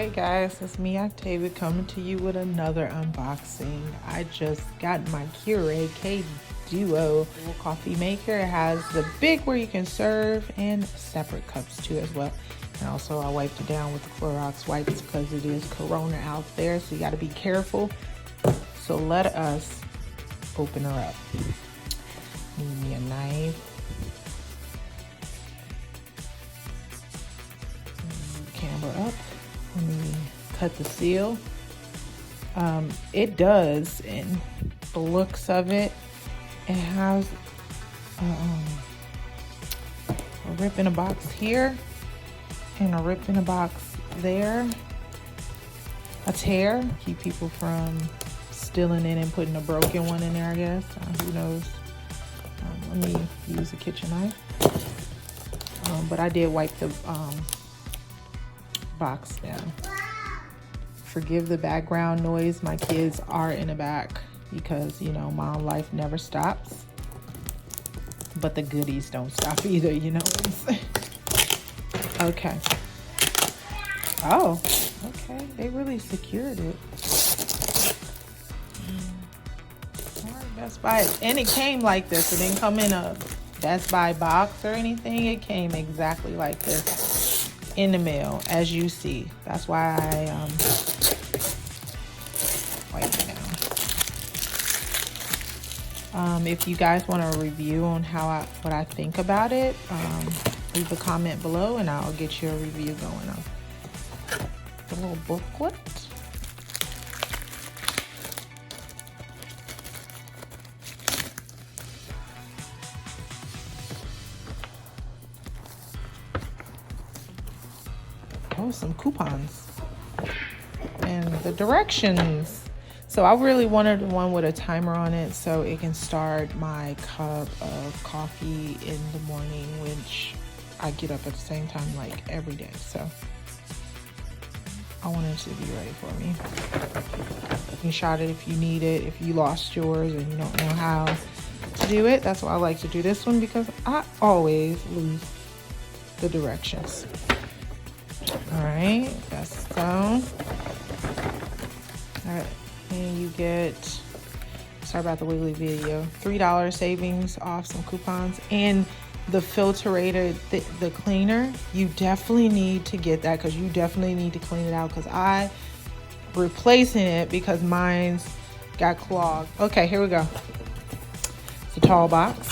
Hey guys, it's me Octavia coming to you with another unboxing. I just got my Keurig K Duo coffee maker. It has the big where you can serve and separate cups too as well. And also I wiped it down with the Clorox wipes because it is Corona out there, so you got to be careful. So let us open her up. Need me a knife. Camera up. Let me cut the seal. It does, and the looks of it, it has a rip in a box here and a rip in a box there. A tear, keep people from stealing it and putting a broken one in there, I guess. Who knows? Let me use a kitchen knife. But I did wipe the box down. Forgive the background noise. My kids are in the back because, you know, mom life never stops. But the goodies don't stop either, you know what I'm saying? Okay. Oh, okay. They really secured it. All right, Best Buy. And it came like this. It didn't come in a Best Buy box or anything. It came exactly like this in the mail, as you see. That's why I wipe it down. If you guys want a review on what I think about it, leave a comment below and I'll get you a review going on the little booklet. Oh, some coupons and the directions. So I really wanted one with a timer on it so it can start my cup of coffee in the morning, which I get up at the same time like every day. So I wanted it to be ready for me. You shot it if you need it, if you lost yours and you don't know how to do it. That's why I like to do this one, because I always lose the directions. All right, that's done. All right, and you get, sorry about the wiggly video, $3 savings off some coupons. And the filterator, the cleaner, you definitely need to get that, because you definitely need to clean it out, because I replacing it because mine's got clogged. Okay, here we go. It's a tall box.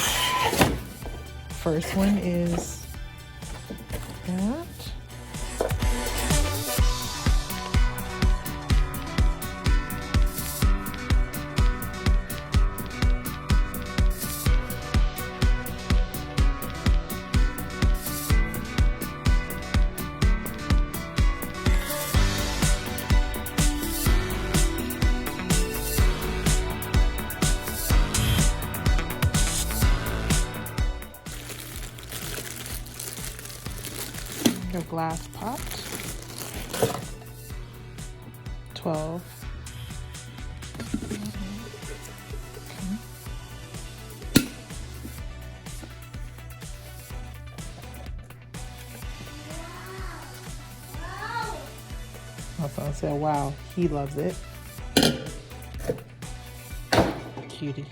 First one is that. Your glass pot, 12. My son said, wow, he loves it. Cutie.